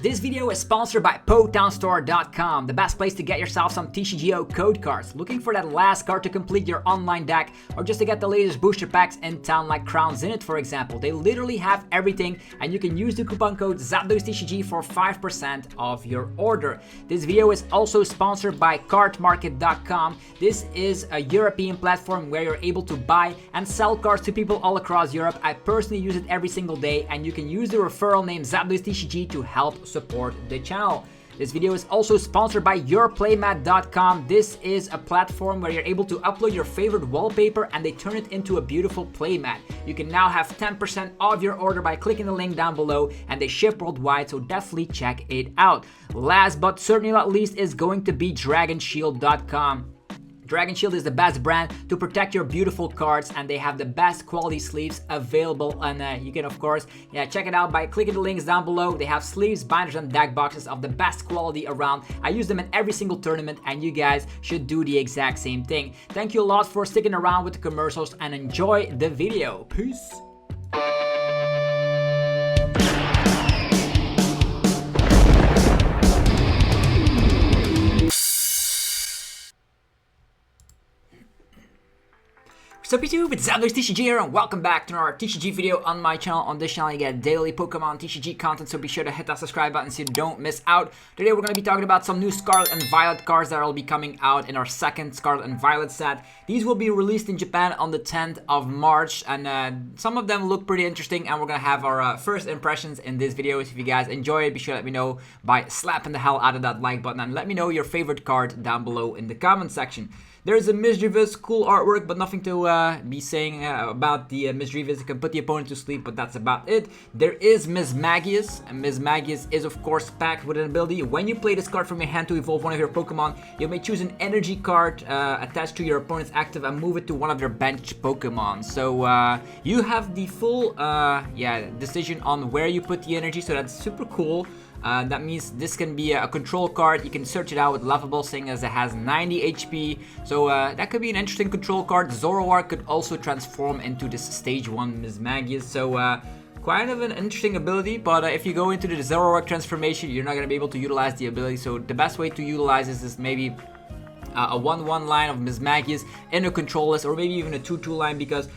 This video is sponsored by PotownStore.com, the best place to get yourself some TCGO code cards. Looking for that last card to complete your online deck, or just to get the latest booster packs in town like Crowns in it, for example. They literally have everything, and you can use the coupon code ZapdosTCG for 5% off your order. This video is also sponsored by CARDMARKET.com. This is a European platform where you're able to buy and sell cards to people all across Europe. I personally use it every single day, and you can use the referral name ZapdosTCG to help support the channel. This video is also sponsored by PLAYMAT.com. This is a platform where you're able to upload your favorite wallpaper and they turn it into a beautiful playmat. You can now have 10% off your order by clicking the link down below, and they ship worldwide, so definitely check it out. Last but certainly not least is going to be DragonShield.com. Dragon Shield is the best brand to protect your beautiful cards, and they have the best quality sleeves available, and you can of course check it out by clicking the links down below. They have sleeves, binders, and deck boxes of the best quality around. I use them in every single tournament, and you guys should do the exact same thing. Thank you a lot for sticking around with the commercials, and enjoy the video. Peace. Sup YouTube, it's ZapdosTCG here, and welcome back to another TCG video on my channel. On this channel you get daily Pokemon TCG content, so be sure to hit that subscribe button so you don't miss out. Today we're going to be talking about some new Scarlet and Violet cards that will be coming out in our second Scarlet and Violet set. These will be released in Japan on the 10th of March, and some of them look pretty interesting, and we're going to have our first impressions in this video. So if you guys enjoy it, be sure to let me know by slapping the hell out of that like button, and let me know your favorite card down below in the comment section. There's a Misdreavus, cool artwork, but nothing to be saying about the Misdreavus. It can put the opponent to sleep, but that's about it. There is Mismagius, and Mismagius is of course packed with an ability. When you play this card from your hand to evolve one of your Pokemon, you may choose an energy card attached to your opponent's active and move it to one of your bench Pokemon. So you have the full decision on where you put the energy, so that's super cool. That means this can be a control card. You can search it out with Lovable, seeing as it has 90 HP. So that could be an interesting control card. Zoroark could also transform into this stage 1 Mismagius. So quite of an interesting ability, but if you go into the Zoroark transformation, you're not going to be able to utilize the ability. So the best way to utilize this is maybe a 1-1 line of Mismagius in a control list, or maybe even a 2-2 line, because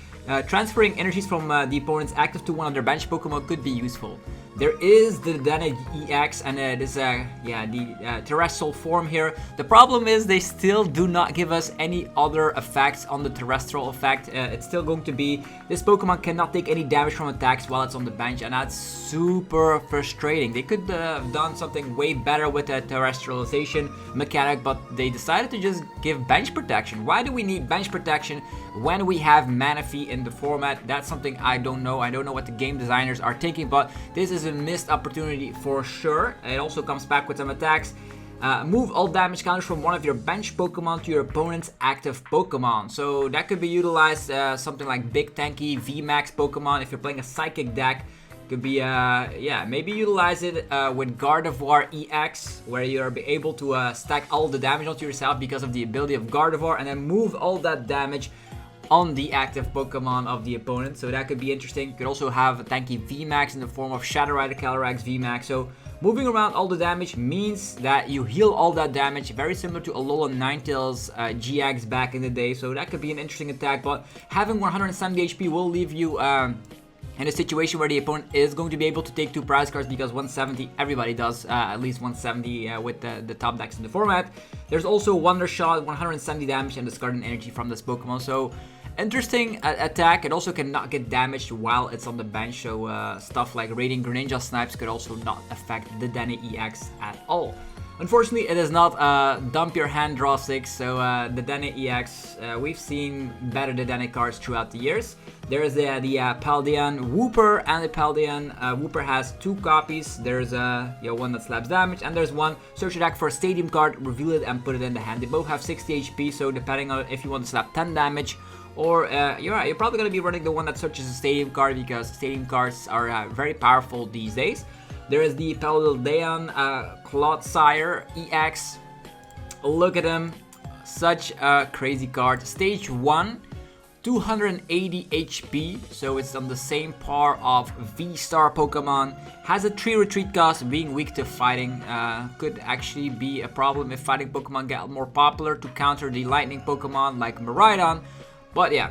transferring energies from the opponent's active to one of their bench Pokemon could be useful. There is the Dedenne EX, and it is the Terastal form here. The problem is they still do not give us any other effects on the Terastal effect. It's still going to be this Pokemon cannot take any damage from attacks while it's on the bench, and that's super frustrating. They could have done something way better with the terrestrialization mechanic, but they decided to just give bench protection. Why do we need bench protection when we have Manaphy in the format? That's something I don't know. I don't know what the game designers are thinking, but this is a missed opportunity for sure. It also comes back with some attacks. Move all damage counters from one of your bench Pokemon to your opponent's active Pokemon. So that could be utilized something like big tanky VMAX Pokemon. If you're playing a Psychic deck, could be maybe utilize it with Gardevoir EX, where you're able to stack all the damage onto yourself because of the ability of Gardevoir, and then move all that damage on the active Pokemon of the opponent. So that could be interesting. You could also have a tanky VMAX in the form of Shadow Rider Calyrex VMAX. So moving around all the damage means that you heal all that damage, very similar to Alolan Ninetales GX back in the day. So that could be an interesting attack, but having 170 HP will leave you in a situation where the opponent is going to be able to take 2 prize cards, because 170, everybody does at least 170 with the top decks in the format. There's also Wonder Shot, 170 damage, and discarding energy from this Pokemon. So interesting attack. It also cannot get damaged while it's on the bench, so stuff like Radiant Greninja Snipes could also not affect the Dedenne EX at all. Unfortunately, it is not dump your hand, draw 6, so the Dedenne EX, we've seen better Dedenne cards throughout the years. There is the Paldean Wooper, and the Paldean Wooper has 2 copies. There's one that slaps damage, and there's one search your deck for a Stadium card, reveal it, and put it in the hand. They both have 60 HP, so depending on if you want to slap 10 damage, or you're probably going to be running the one that searches a Stadium card, because Stadium cards are very powerful these days. There is the Paldean Clodsire EX. Look at him. Such a crazy card. Stage 1. 280 HP, so it's on the same par of V-Star Pokemon. Has a 3 retreat cost, being weak to fighting could actually be a problem if fighting Pokemon get more popular to counter the lightning Pokemon like Miraidon. But yeah,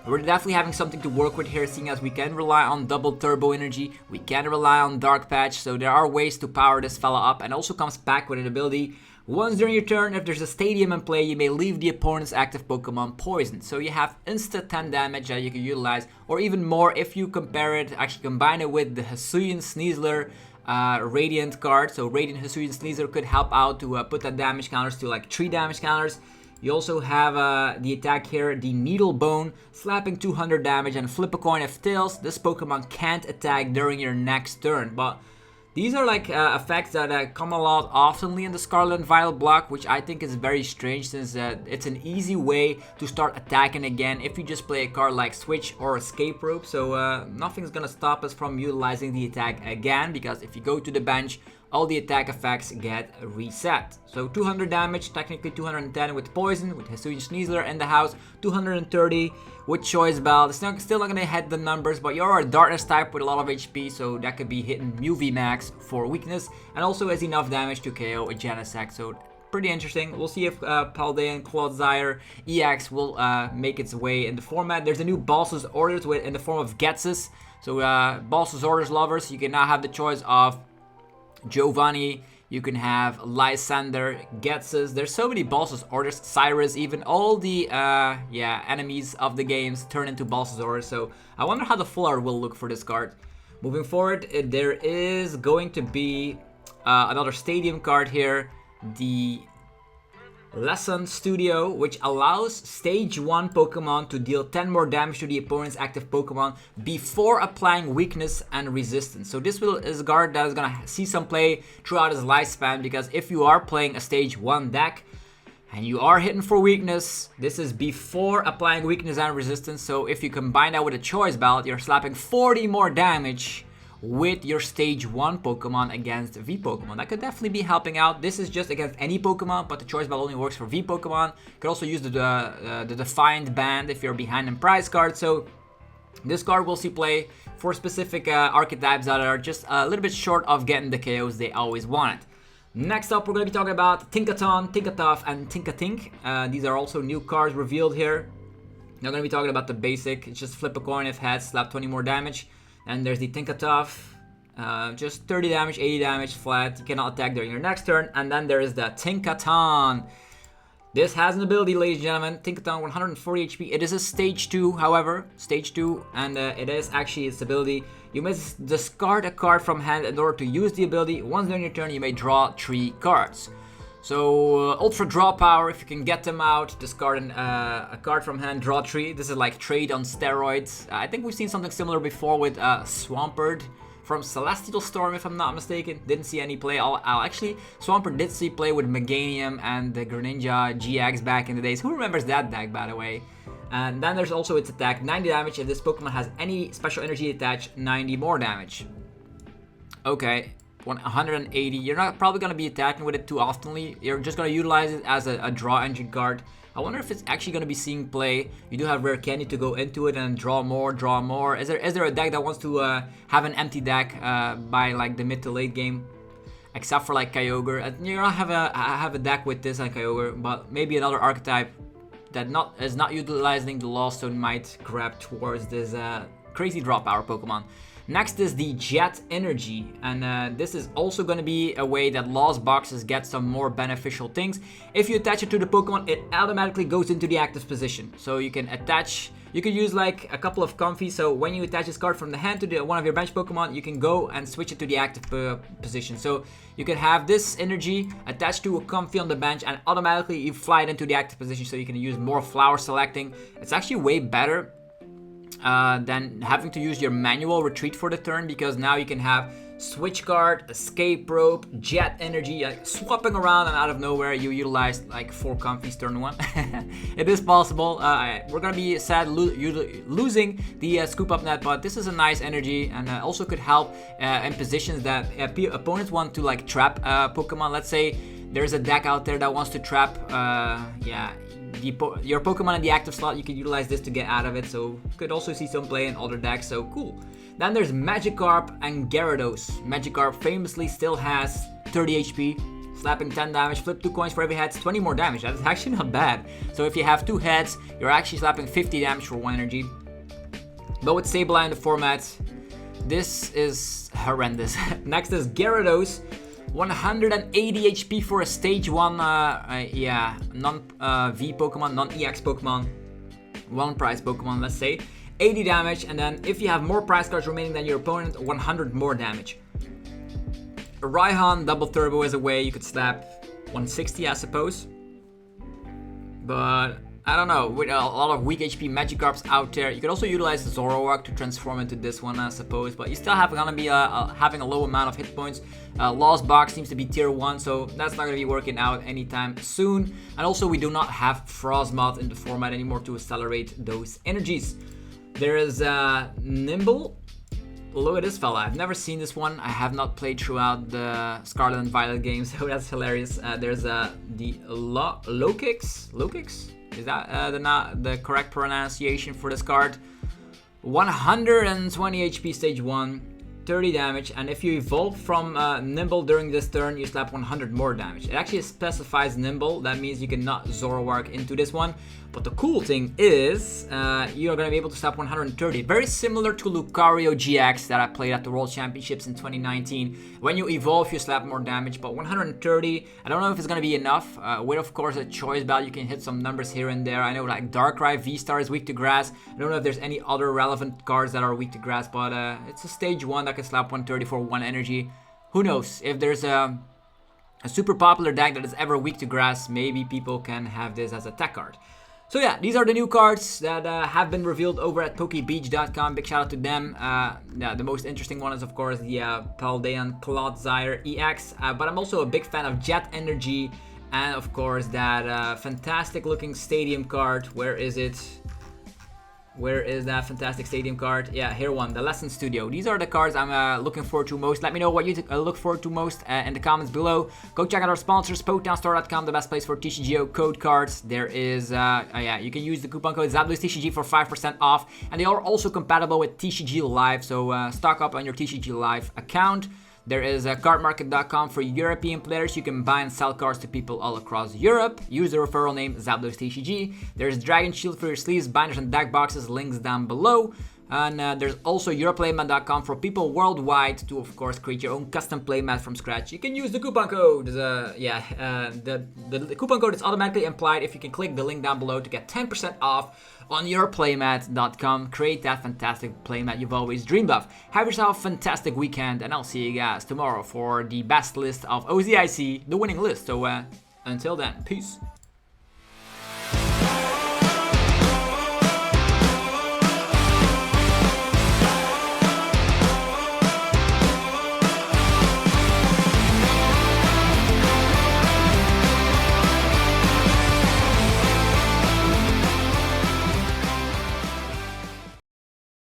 we're definitely having something to work with here, seeing as we can rely on double turbo energy, we can rely on Dark Patch, so there are ways to power this fella up, and also comes back with an ability. Once during your turn, if there's a stadium in play, you may leave the opponent's active Pokemon poisoned. So you have insta 10 damage that you can utilize, or even more if you combine it with the Hisuian Sneasler Radiant card. So Radiant Hisuian Sneasler could help out to put that damage counters to like 3 damage counters. You also have the attack here, the Needle Bone, slapping 200 damage, and flip a coin if tails. This Pokemon can't attack during your next turn, but these are like effects that come a lot oftenly in the Scarlet and Violet block, which I think is very strange, since it's an easy way to start attacking again if you just play a card like Switch or Escape Rope. So nothing's gonna stop us from utilizing the attack again, because if you go to the bench, all the attack effects get reset. So 200 damage, technically 210 with Poison, with Hisuian Sneasler in the house, 230 with Choice Bell. It's still not gonna hit the numbers, but you're a Darkness type with a lot of HP, so that could be hitting Mew VMAX for weakness, and also has enough damage to KO a Genesect, so pretty interesting. We'll see if Paldean Clodsire EX will make its way in the format. There's a new Boss's Orders in the form of Ghetsis. So Boss's Orders lovers, you can now have the choice of Giovanni, you can have Lysander, Ghetsis. There's so many Boss's Orders, Cyrus, even all the enemies of the games turn into Boss's Orders. So I wonder how the full art will look for this card. Moving forward, there is going to be another stadium card here, the Lesson Studio, which allows stage 1 Pokemon to deal 10 more damage to the opponent's active Pokemon before applying weakness and resistance. So this is a card that is going to see some play throughout his lifespan, because if you are playing a stage 1 deck and you are hitting for weakness, this is before applying weakness and resistance. So if you combine that with a Choice Belt, you're slapping 40 more damage with your stage 1 Pokemon against V Pokemon. That could definitely be helping out. This is just against any Pokemon, but the Choice Belt only works for V Pokemon. You could also use the Defiant Band if you're behind in prize cards. So this card will see play for specific archetypes that are just a little bit short of getting the KOs they always wanted. Next up, we're going to be talking about Tinkaton, Tinkatuff, and Tinkatink. These are also new cards revealed here. Not going to be talking about the basic. It's just flip a coin if heads, slap 20 more damage. And there's the Tinkatuff, just 30 damage, 80 damage flat. You cannot attack during your next turn. And then there is the Tinkaton. This has an ability, ladies and gentlemen. Tinkaton, 140 HP. It is a stage 2, however. Stage 2, and it is actually its ability. You must discard a card from hand in order to use the ability. Once during your turn, you may draw 3 cards. So Ultra Draw Power, if you can get them out, discard a card from hand, draw 3. This is like trade on steroids. I think we've seen something similar before with Swampert from Celestial Storm, if I'm not mistaken. Didn't see any play. Actually, Swampert did see play with Meganium and the Greninja GX back in the days. Who remembers that deck, by the way? And then there's also its attack, 90 damage. If this Pokemon has any special energy attached, 90 more damage. Okay. 180. You're not probably going to be attacking with it too oftenly. You're just going to utilize it as a draw engine card. I wonder if it's actually going to be seeing play. You do have Rare Candy to go into it and draw more, draw more. Is there a deck that wants to have an empty deck by like the mid to late game? Except for like Kyogre. You're going to have a deck with this and Kyogre, but maybe another archetype that is not utilizing the Lost Stone might grab towards this crazy draw power Pokemon. Next is the Jet Energy, and this is also going to be a way that Lost Boxes get some more beneficial things. If you attach it to the Pokemon, it automatically goes into the active position. So you can use like a couple of Comfy, so when you attach this card from the hand to one of your bench Pokemon, you can go and switch it to the active position. So you can have this energy attached to a Comfy on the bench, and automatically you fly it into the active position, so you can use more flower selecting. It's actually way better than having to use your manual retreat for the turn, because now you can have switch card, escape rope, jet energy, like swapping around, and out of nowhere you utilize like 4 Comfies turn 1. It is possible. We're gonna be sad losing the scoop up net, but this is a nice energy, and also could help in positions that opponents want to like trap Pokemon. Let's say there's a deck out there that wants to trap your Pokemon in the active slot, you can utilize this to get out of it. So you could also see some play in other decks. So cool. Then there's Magikarp and Gyarados. Magikarp famously still has 30 HP. Slapping 10 damage, flip 2 coins for every head, 20 more damage. That is actually not bad. So if you have 2 heads, you're actually slapping 50 damage for 1 energy. But with Sableye in the format, this is horrendous. Next is Gyarados, 180 HP for a stage 1, non-V Pokemon, non-EX Pokemon, 1 prize Pokemon, let's say. 80 damage, and then if you have more prize cards remaining than your opponent, 100 more damage. Raihan double turbo is a way you could slap 160, I suppose. But I don't know, with a lot of weak HP Magikarps out there, you could also utilize Zoroark to transform into this one, I suppose. But you still have gonna be having a low amount of hit points. Lost Box seems to be tier 1, so that's not gonna be working out anytime soon. And also we do not have Frostmoth in the format anymore to accelerate those energies. There is Nimble. Look at this fella. I've never seen this one. I have not played throughout the Scarlet and Violet games, so that's hilarious. There's the Lokix? Lokix? Is that the correct pronunciation for this card? 120 HP stage 1, 30 damage, and if you evolve from Nimble during this turn, you slap 100 more damage. It actually specifies Nimble, that means you cannot Zoroark into this one. But the cool thing is, you're going to be able to slap 130. Very similar to Lucario GX that I played at the World Championships in 2019. When you evolve, you slap more damage, but 130, I don't know if it's going to be enough. With, of course, a choice belt, you can hit some numbers here and there. I know like Darkrai V-Star is weak to grass. I don't know if there's any other relevant cards that are weak to grass, but it's a stage 1 that can slap 130 for 1 energy. Who knows? If there's a super popular deck that is ever weak to grass, maybe people can have this as a tech card. So yeah, these are the new cards that have been revealed over at pokebeach.com. Big shout out to them. Yeah, the most interesting one is of course the Paldean Clodsire EX. But I'm also a big fan of Jet Energy and of course that fantastic looking stadium card. Where is it? Where is that fantastic stadium card? Yeah, here one, the Lesson Studio. These are the cards I'm looking forward to most. Let me know what you look forward to most in the comments below. Go check out our sponsors, PokedownStore.com, the best place for TCGO code cards. There is, yeah, you can use the coupon code ZapdosTCG for 5% off. And they are also compatible with TCG Live, so stock up on your TCG Live account. There is CARDMARKET.com for European players. You can buy and sell cards to people all across Europe. Use the referral name ZapdosTCG. There's Dragon Shield for your sleeves, binders, and deck boxes. Links down below. And there's also PLAYMAT.com for people worldwide to, of course, create your own custom playmat from scratch. You can use the coupon code. The coupon code is automatically implied if you can click the link down below to get 10% off on your PLAYMAT.com. Create that fantastic playmat you've always dreamed of. Have yourself a fantastic weekend, and I'll see you guys tomorrow for the best list of OZIC, the winning list. So until then, peace.